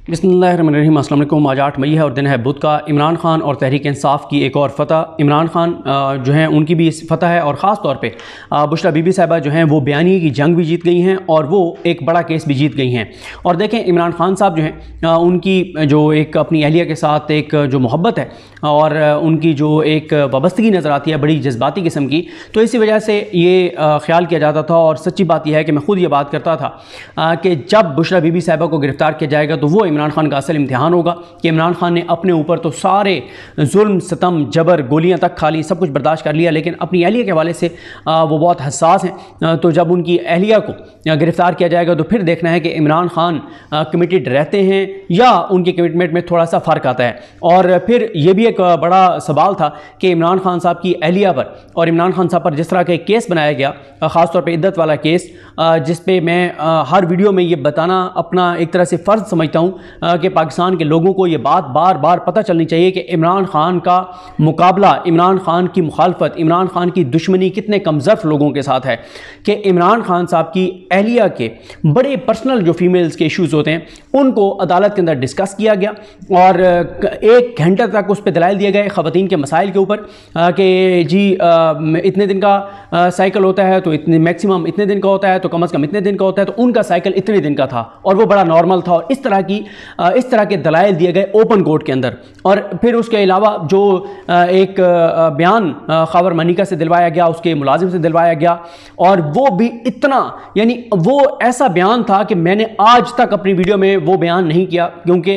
बिस्मिल्लाहिर्रहमानिर्रहीम। अस्सलाम वालेकुम। आज 8 मई है और दिन है बुध का। इमरान खान और तहरीक इंसाफ की एक और फतह। इमरान खान जो हैं उनकी भी इस फतह है और ख़ास तौर पे बुशरा बीबी साहिबा जो हैं वो बयानी की जंग भी जीत गई हैं और वो एक बड़ा केस भी जीत गई हैं। और देखें इमरान खान साहब जो हैं उनकी जो एक अपनी अहलिया के साथ एक जो मोहब्बत है और उनकी जो एक वाबस्तगी नज़र आती है बड़ी जज्बाती किस्म की, तो इसी वजह से ये ख्याल किया जाता था और सच्ची बात यह है कि मैं ख़ुद ये बात करता था कि जब बुशरा बीबी साहिबा को गिरफ़्तार किया जाएगा तो वो इमरान खान का असल इम्तिहान होगा कि इमरान खान ने अपने ऊपर तो सारे जुल्म सितम जबर गोलियां तक खा ली, सब कुछ बर्दाश्त कर लिया, लेकिन अपनी अहलिया के हवाले से वो बहुत हसास हैं। तो जब उनकी अहलिया को गिरफ़्तार किया जाएगा तो फिर देखना है कि इमरान खान कमिटेड रहते हैं या उनके कमिटमेंट में थोड़ा सा फ़र्क आता है। और फिर यह भी एक बड़ा सवाल था कि इमरान खान साहब की अहलिया पर और इमरान खान साहब पर जिस तरह का एक केस बनाया गया, ख़ास तौर पर इद्दत वाला केस, जिस पे मैं हर वीडियो में ये बताना अपना एक तरह से फ़र्ज समझता हूँ कि पाकिस्तान के लोगों को ये बात बार बार पता चलनी चाहिए कि इमरान खान का मुकाबला, इमरान खान की मुखालफत, इमरान खान की दुश्मनी कितने कमज़र्फ लोगों के साथ है कि इमरान खान साहब की अहलिया के बड़े पर्सनल जो फीमेल्स के इश्यूज़ होते हैं उनको अदालत के अंदर डिस्कस किया गया और 1 घंटे तक उस पर दलाइल दिए गए ख़वातीन के मसाइल के ऊपर कि जी इतने दिन का साइकिल होता है तो इतने मैक्सिमम इतने दिन का होता है तो कम अज़ कम इतने दिन का होता है, तो उनका साइकिल इतने दिन का था और वो बड़ा नॉर्मल था। और इस तरह के दलाइल दिए गए ओपन कोर्ट के अंदर। और फिर उसके अलावा जो एक बयान खबर मनिका से दिलवाया गया, उसके मुलाजिम से दिलवाया गया, और वो भी इतना, यानी वो ऐसा बयान था कि मैंने आज तक अपनी वीडियो में वो बयान नहीं किया, क्योंकि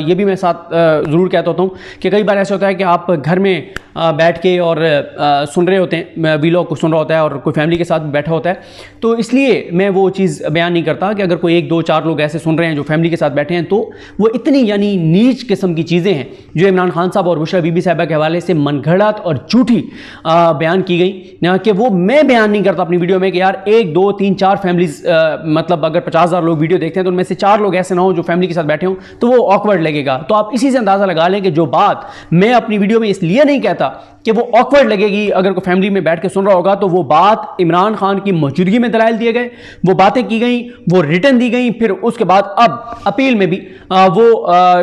ये भी मैं साथ ज़रूर कहता होता हूँ कि कई बार ऐसा होता है कि आप घर में बैठ के और सुन रहे होते हैं, वीलॉग को सुन रहा होता है और कोई फैमिली के साथ बैठा होता है, तो इसलिए मैं वो चीज़ बयान नहीं करता कि अगर कोई 1, 2, 4 लोग ऐसे सुन रहे हैं जो फैमिली के साथ बैठे हैं तो वो इतनी यानी नीच किस्म की चीज़ें हैं जो इमरान खान साहब और बुशरा बीबी साहिबा के हवाले से मनगढ़ंत और झूठी बयान की गई कि वो मैं बयान नहीं करता अपनी वीडियो में कि यार 1, 2, 3, 4 फैमिलीज, मतलब अगर 50,000 लोग वीडियो देखते हैं तो उनमें से 4 लोग ऐसे ना हो जो फैमिली के साथ बैठे हों, तो वो ऑकवर्ड लगेगा। तो आप इसी से अंदाज़ा लगा लें कि जो बात मैं अपनी वीडियो में इसलिए नहीं कहता कि वो ऑकवर्ड लगेगी अगर कोई फैमिली में बैठ के सुन रहा होगा, तो वो बात इमरान खान की मौजूदगी में दलाइल दिए गए, वो बातें की गई, वो रिटर्न दी गई, फिर उसके बाद अब अपील में भी वो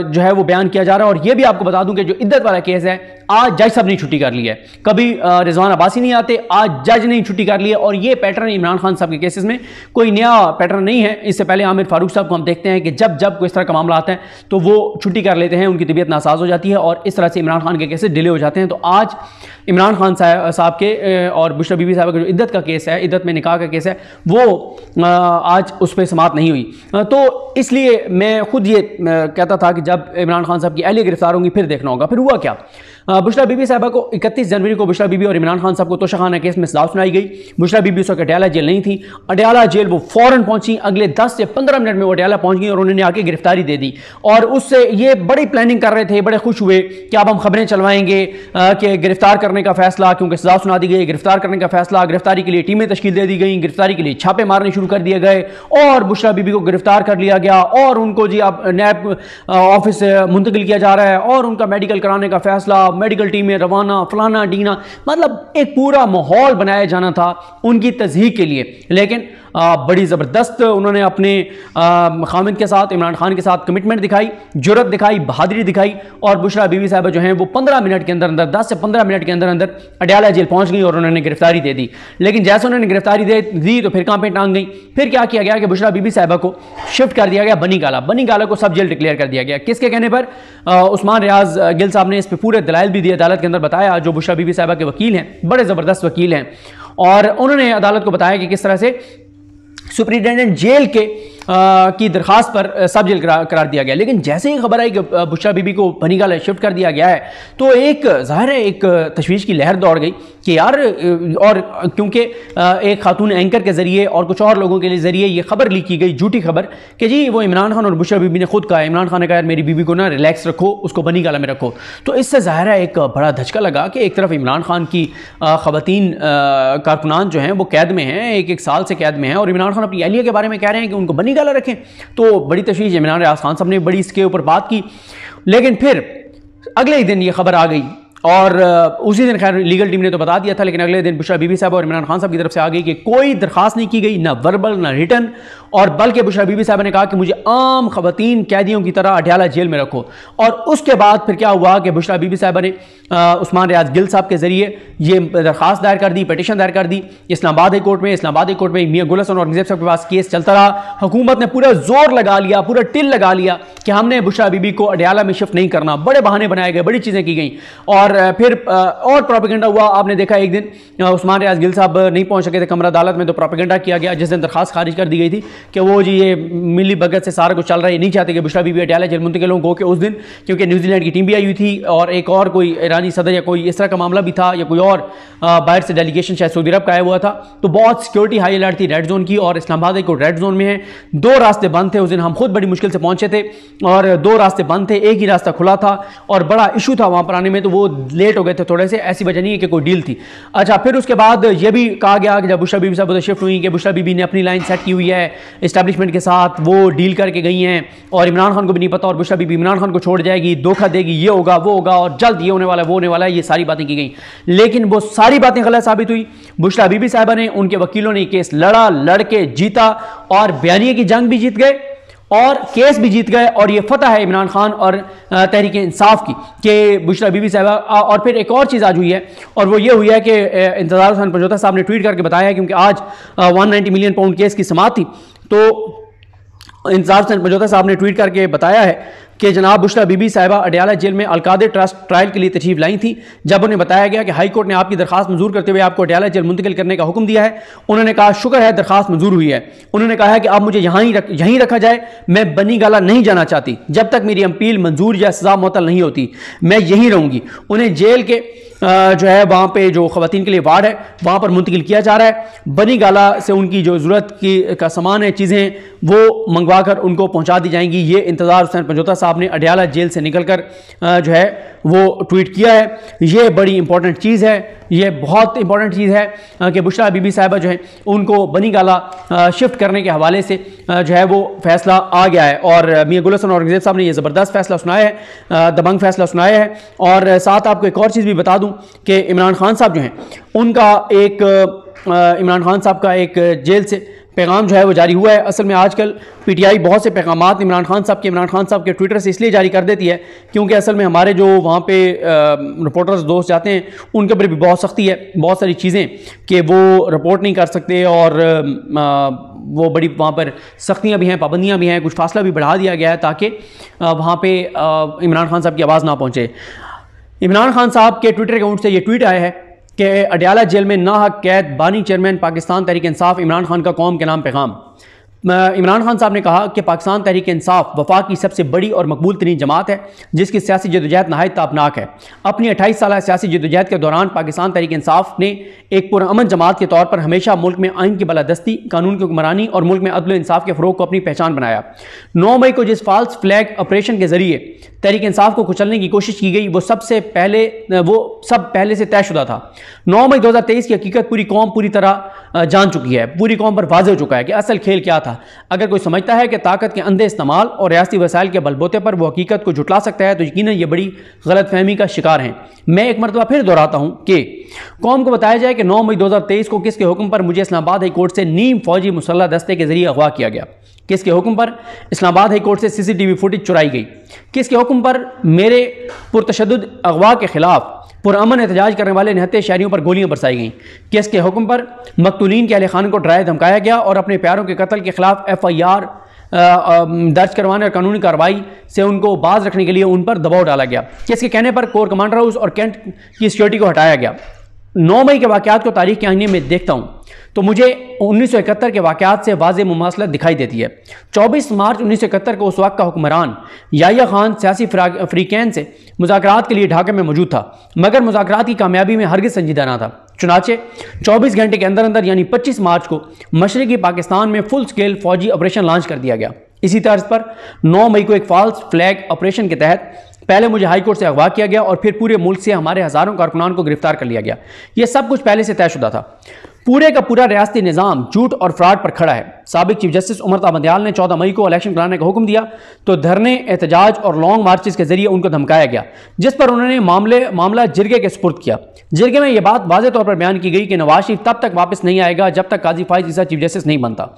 जो है वो बयान किया जा रहा है। और ये भी आपको बता दूं कि जो इद्दत वाला केस है, आज जज साहब ने छुट्टी कर ली है, कभी रिजवान अब्बासी नहीं आते, आज जज ने छुट्टी कर ली है। और ये पैटर्न इमरान खान साहब के केसेस में कोई नया पैटर्न नहीं है। इससे पहले आमिर फारूक साहब को हम देखते हैं कि जब कोई इस तरह का मामला आता है तो वो छुट्टी कर लेते हैं, उनकी तबीयत नासाज हो जाती है और इस तरह से इमरान खान के केसेस डिले हो जाते हैं। तो आज इमरान खान साहब के और बुशरा बीबी साहब का जो इद्दत का केस है, इद्दत में निकाह का केस है, वो आज उस पर समाअत नहीं हुई। तो इसलिए मैं खुद ये कहता था कि जब इमरान खान साहब की अहलिया गिरफ्तार होंगी फिर देखना होगा। फिर हुआ क्या, बुशरा बीबी साहिबा को 31 जनवरी को बुशरा बीबी और इमरान खान साहब को तोशाखाना केस में सजा सुनाई गई। बुशरा बीबी उस वक्त अडयाला जेल नहीं थी, अडयाला जेल वो फौरन पहुंची, अगले 10 से 15 मिनट में वो अडयाला पहुंच गई और उन्होंने आके गिरफ्तारी दे दी। और उससे ये बड़ी प्लानिंग कर रहे थे, बड़े खुश हुए कि अब हम खबरें चलवाएंगे कि गिरफ्तार करने का फैसला, क्योंकि सजा सुना दी गई, गिरफ्तार करने का फैसला, गिरफ्तारी के लिए टीमें तश्कील दे दी गई, गिरफ्तारी के लिए छापे मारने शुरू कर दिए गए और बुशरा बीबी को गिरफ्तार कर लिया गया और उनको जी अब नैब ऑफिस से मुंतकिल किया जा रहा है और उनका मेडिकल कराने का फैसला, मेडिकल टीमें रवाना, फलाना डीना, मतलब एक पूरा माहौल बनाया जाना था उनकी तज़हीक के लिए। लेकिन बड़ी ज़बरदस्त उन्होंने अपने खामिद के साथ, इमरान खान के साथ कमिटमेंट दिखाई, जुर्रत दिखाई, बहादुरी दिखाई और बुशरा बीबी साहिबा जो हैं वो 15 मिनट के अंदर अंदर, 10 से 15 मिनट के अंदर अंदर अडयाला जेल पहुंच गई और उन्होंने गिरफ्तारी दे दी। लेकिन जैसे उन्होंने गिरफ्तारी दे दी तो फिर कहाँ पे टांग गई, फिर क्या किया गया कि बुशरा बीबी साहिबा को शिफ्ट कर दिया गया बनी गाला को सब जेल डिक्लेयर कर दिया गया। किसके कहने पर? उस्मान रियाज गिल साहब ने इस पर पूरे दलाइल भी दिए अदालत के अंदर, बताया, जो बुशरा बीबी साहिबा के वकील हैं, बड़े ज़बरदस्त वकील हैं, और उन्होंने अदालत को बताया कि किस तरह से सुपरिटेंडेंट जेल के की दरखास्त पर सब जेल करार दिया गया। लेकिन जैसे ही खबर आई कि बुशरा बीबी को बनीगाला शिफ्ट कर दिया गया है तो एक ज़ाहिर है एक तशवीश की लहर दौड़ गई कि यार, और क्योंकि एक खातून एंकर के ज़रिए और कुछ और लोगों के ज़रिए ये खबर लीक की गई, झूठी खबर, कि जी वो इमरान खान और बुशरा बीबी ने खुद कहा, इमरान खान ने कहा यार मेरी बीबी को ना रिलैक्स रखो, उसको बनीगाला में रखो। तो इससे ज़ाहिर है एक बड़ा धचका लगा कि एक तरफ इमरान खान की ख़वातीन कारकुनान जो हैं वो कैद में हैं, 1-1 साल से कैद में हैं, और इमरान खान अपनी अहलिया के बारे में कह रहे हैं कि उनको बनीगाला रखें। तो बड़ी तशवीश इमरान रियाज खान साहब ने बड़ी इसके ऊपर बात की। लेकिन फिर अगले ही दिन ये खबर आ गई और उसी दिन खैर लीगल टीम ने तो बता दिया था, लेकिन अगले दिन बुशरा बीबी साहब और इमरान खान साहब की तरफ से आ गई कि कोई दरखास्त नहीं की गई, ना वर्बल ना रिटर्न, और बल्कि बुशरा बीबी साहबा ने कहा कि मुझे आम खवातीन कैदियों की तरह अडयाला जेल में रखो। और उसके बाद फिर क्या हुआ कि बुशरा बीबी साहबा ने उस्मान रियाज गिल साहब के जरिए ये दरखास्त दायर कर दी, पिटीशन दायर कर दी इस्लामाबाद हाई कोर्ट में। इस्लामाबाद हाई कोर्ट में मियां गुल हसन औरंगजेब साहब के पास केस चलता रहा। हुकूमत ने पूरा जोर लगा लिया, पूरा टिल लगा लिया कि हमने बुशरा बीबी को अडयाला में शिफ्ट नहीं करना। बड़े बहाने बनाए गए, बड़ी चीज़ें की गई और फिर और प्रोपेगेंडा हुआ। आपने देखा एक दिन उस्मान रियाज गिल साहब नहीं पहुंच सके थे कमरा अदालत में, तो प्रोपेगेंडा किया गया जिस दिन दरखास्त खारिज कर दी गई थी कि वो जी ये मिली भगत से सारा कुछ चल रहा है, नहीं चाहते कि बुशरा बीबी अडयाला जेल मुंतकिल हों। गो के उस दिन क्योंकि न्यूजीलैंड की टीम भी आई हुई थी और एक और कोई ईरानी सदर या कोई इस तरह का मामला भी था या कोई और बाहर से डेलीगेशन शायद सऊदी अरब का आया हुआ था, तो बहुत सिक्योरिटी हाई अलर्ट थी रेड जोन की। और इस्लामाबाद को रेड जोन में है, 2 रास्ते बंद थे। उस दिन हम खुद बड़ी मुश्किल से पहुंचे थे और 2 रास्ते बंद थे, एक ही रास्ता खुला था और बड़ा इशू था वहां पर आने में, तो वो लेट हो गए थे थोड़े से। ऐसी वजह नहीं है कि कोई डील थी। अच्छा, फिर उसके बाद ये भी कहा गया कि जब बुशरा बीबी साहब शिफ्ट हुई कि बुशरा बीबी ने अपनी लाइन सेट की हुई है एस्टैब्लिशमेंट के साथ, वो डील करके गई हैं और इमरान खान को भी नहीं पता और बुशरा बीबी इमरान खान को छोड़ जाएगी, धोखा देगी, ये होगा वो होगा और जल्द ये होने वाला है वो होने वाला है, ये सारी बातें की गई। लेकिन वो सारी बातें गलत साबित हुई। बुशरा बीबी साहबा ने, उनके वकीलों ने केस लड़ा, लड़के जीता और बयानिए की जंग भी जीत गए और केस भी जीत गए। और ये फतह है इमरान खान और तहरीक इंसाफ की कि बुशरा बीबी साहबा। और फिर एक और चीज़ आज हुई है और वो ये हुई है कि इंतजार हुसैन पंजोता साहब ने ट्वीट करके बताया है, क्योंकि आज 190 मिलियन पाउंड केस की समाअत थी, तो इंतजार हुसैन पंजोता साहब ने ट्वीट करके बताया है कि जनाब बुशरा बीबी साहिबा अडयाला जेल में अलकादे ट्रस्ट ट्रायल के लिए तशरीफ लाई थी। जब उन्हें बताया गया कि हाई कोर्ट ने आपकी दरखास्त मंजूर करते हुए आपको अडयाला जेल मुंतकिल करने का हुक्म दिया है, उन्होंने कहा शुक्र है दरखास्त मंजूर हुई है। उन्होंने कहा है कि अब मुझे यहीं रखा जाए, मैं बनी गाला नहीं जाना चाहती। जब तक मेरी अपील मंजूर या सजा मुअत्तल नहीं होती मैं यहीं रहूंगी। उन्हें जेल के जो है वहाँ पे जो ख़वातीन के लिए वार्ड है वहाँ पर मुंतकिल किया जा रहा है। बनी गाला से उनकी जो ज़रूरत की का सामान है, चीज़ें, वो मंगवा कर उनको पहुँचा दी जाएंगी। ये इंतज़ार हुसैन पंजोता साहब ने अडयाला जेल से निकल कर जो है वो ट्वीट किया है। ये बड़ी इंपॉर्टेंट चीज़ है, ये बहुत इंपॉर्टेंट चीज़ है कि बुशरा बीबी साहिबा जो है उनको बनी गाला शिफ्ट करने के हवाले से जो है वो फैसला आ गया है। और मियां गुल हसन औरंगजेब साहब ने ये ज़बरदस्त फैसला सुनाया है, दबंग फैसला सुनाया है। और साथ आपको एक और चीज़ भी बता दूं कि इमरान खान साहब जो हैं उनका इमरान खान साहब का एक जेल से पैगाम जो है वो जारी हुआ है। असल में आजकल पीटीआई बहुत से पैगामात इमरान खान साहब के ट्विटर से इसलिए जारी कर देती है क्योंकि असल में हमारे जो वहाँ पे रिपोर्टर्स दोस्त जाते हैं उनके ऊपर भी बहुत सख्ती है, बहुत सारी चीज़ें कि वो रिपोर्ट नहीं कर सकते और वो बड़ी वहाँ पर सख्तियाँ भी हैं, पाबंदियाँ भी हैं, कुछ फासला भी बढ़ा दिया गया है ताकि वहाँ पे इमरान खान साहब की आवाज़ ना पहुँचे। इमरान खान साहब के ट्विटर अकाउंट से ये ट्वीट आया है कि अडयाला जेल में नाहक कैद बानी चेयरमैन पाकिस्तान तहरीक इंसाफ इमरान खान का कौम के नाम पैगाम। इमरान खान साहब ने कहा कि पाकिस्तान तहरीक इंसाफ वफाक की सबसे बड़ी और मकबूल तरीन जमात है जिसकी सियासी जदोजहद नहायत ताबनाक है। अपनी 28 साल सियासी जदोजहद के दौरान पाकिस्तान तहरीक इंसाफ ने एक पुरअमन जमात के तौर पर हमेशा मुल्क में आइन की बालादस्ती, कानून की हुक्मरानी और मुल्क में अदल इंसाफ के फ़रोग को अपनी पहचान बनाया। 9 मई को जिस फॉल्स फ्लैग ऑपरेशन के जरिए तहरीक इंसाफ को कुचलने की कोशिश की गई वो सब पहले से तयशुदा था। 9 मई 2023 की हकीकत पूरी कौम पूरी तरह जान चुकी है, पूरी कौम पर वाज़ेह हो चुका है कि असल खेल क्या था। अगर कोई समझता है कि ताकत के अंधे इस्तेमाल और रियासती वसाइल के बलबूते पर वो हकीकत को झुटला सकता है तो यकीनन ये बड़ी गलत फहमी का शिकार हैं। मैं एक मरतबा फिर दोहराता हूँ कि कौम को बताया जाए कि 9 मई 2023 को किसके हुक्म पर मुझे इस्लामाबाद हाई कोर्ट से नीम फौजी मुसल्लह दस्ते के जरिए अगवा किया गया। किसके हुक्म पर इस्लामाबाद हाई कोर्ट से CCTV फुटेज चुराई गई। किसके हुक्म पर मेरे पुरतशद्दुद अगवा के खिलाफ पुरअमन एहतजाज करने वाले 79 शहरियों पर गोलियां बरसाई गईं। किसके हुक्म पर मकतूलीन के अहले खान को डराया धमकाया गया और अपने प्यारों के कत्ल के खिलाफ FIR दर्ज करवाने और कानूनी कार्रवाई से उनको बाज रखने के लिए उन पर दबाव डाला गया। किसके कहने पर कोर कमांडर हाउस और कैंट की सिक्योरिटी को हटाया गया। 9 मई के वाक़यात को तारीख के आईने में देखता हूँ तो मुझे 1971 के वाक़यात से वाज़ेह मुमासलत दिखाई देती है। 24 मार्च 1971 को उस वक्त का हुक्मरान याह्या खान सियासी फ्रीकैन से मुज़ाकरात के लिए ढाका में मौजूद था, मगर मुज़ाकरात की कामयाबी में हरगिज़ संजीदा ना था। चुनाचे 24 घंटे के अंदर अंदर यानी 25 मार्च को मशरक़ी पाकिस्तान में फुल स्केल फौजी ऑपरेशन लॉन्च कर दिया गया। इसी तर्ज पर 9 मई को एक फॉल्स फ्लैग ऑपरेशन के तहत पहले मुझे हाई कोर्ट से अगवा किया गया और फिर पूरे मुल्क से हमारे हज़ारों कारकुनान को गिरफ्तार कर लिया गया। यह सब कुछ पहले से तयशुदा था। पूरे का पूरा रियासती निज़ाम झूठ और फ्रॉड पर खड़ा है। साबिक चीफ जस्टिस उमर ताबंदयाल ने 14 मई को इलेक्शन कराने का हुक्म दिया तो धरने, एहतजाज और लॉन्ग मार्चेस के जरिए उनको धमकाया गया, जिस पर उन्होंने मामला जिरगे के सुपुर्द किया। जिरगे में यह बात वाज़ेह तौर पर बयान की गई कि नवाज शरीफ तब तक वापस नहीं आएगा जब तक काजी फाइज ईसा चीफ जस्टिस नहीं बनता।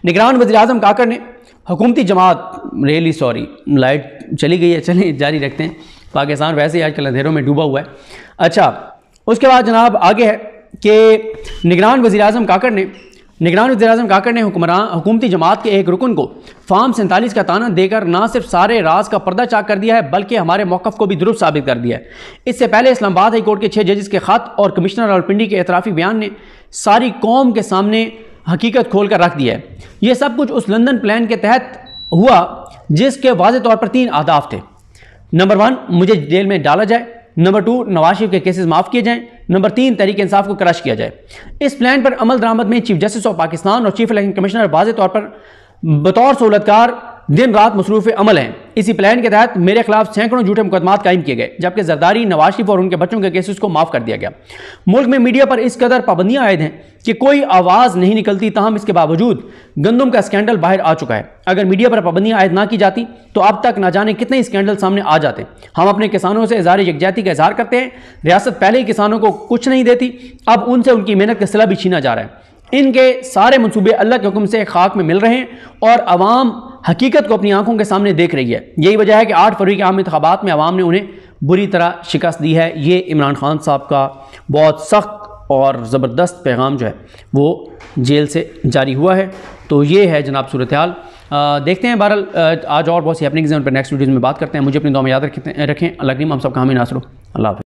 निगरान वज़ीर-ए-आज़म काकड़ ने हुकूमती जमात रियली सॉरी लाइट चली गई है, चलें जारी रखते हैं, पाकिस्तान वैसे ही आजकल अंधेरों में डूबा हुआ है। अच्छा, उसके बाद जनाब आगे है कि निगरान वज़ीर-ए-आज़म काकड़ ने हुकूमती जमात के एक रुकन को फार्म 47 का ताना देकर ना सिर्फ सारे राज का पर्दा चाक कर दिया है बल्कि हमारे मौक़िफ़ को भी दुरुस्त साबित कर दिया है। इससे पहले इस्लामाबाद हाई कोर्ट के 6 जजेस के ख़त और कमिश्नर रावलपिंडी के एतराफ़ी बयान ने सारी कौम के सामने हकीकत खोल कर रख दिया है। ये सब कुछ उस लंदन प्लान के तहत हुआ जिसके वाज़ेह तौर पर 3 अहदाफ थे। नंबर 1, मुझे जेल में डाला जाए। नंबर 2, नवाज शरीफ के केसेस माफ़ किए जाएं। नंबर 3, तहरीक इंसाफ को क्रश किया जाए। इस प्लान पर अमल दरामद में चीफ जस्टिस ऑफ पाकिस्तान और चीफ इलेक्शन कमिश्नर वाज़ेह तौर पर बतौर सहूलतकार दिन रात मसरूफ़ अमल हैं। इसी प्लान के तहत मेरे खिलाफ सैकड़ों झूठे मुकदमात कायम किए गए जबकि जरदारी, नवाज शरीफ और उनके बच्चों के केसेस को माफ़ कर दिया गया। मुल्क में मीडिया पर इस कदर पाबंदियां आयद हैं कि कोई आवाज़ नहीं निकलती, ताहम इसके बावजूद गंदम का स्कैंडल बाहर आ चुका है। अगर मीडिया पर पाबंदियां आयद ना की जाती तो अब तक ना जाने कितने स्कैंडल सामने आ जाते। हम अपने किसानों से इज़हार यकजहती का इजहार करते हैं। रियासत पहले ही किसानों को कुछ नहीं देती, अब उनसे उनकी मेहनत का सिला भी छीना जा रहा है। इनके सारे मंसूबे अल्लाह के हुक्म से खाक में मिल रहे हैं और अवाम हकीकत को अपनी आंखों के सामने देख रही है। यही वजह है कि 8 फरवरी के आम इंतखाबात में अवाम ने उन्हें बुरी तरह शिकस्त दी है। ये इमरान खान साहब का बहुत सख्त और ज़बरदस्त पैगाम जो है वो जेल से जारी हुआ है। तो ये है जनाब सूरत हाल। देखते हैं बहरहाल आज और बहुत सी हैपनिंग्स हैं, उन पर नेक्स्ट वीडियोज़ में बात करते हैं। मुझे अपनी दुआ में याद रखें। अल्लाह करीम हम सब का हामी नासरो। अल्लाह हाफ़िज़।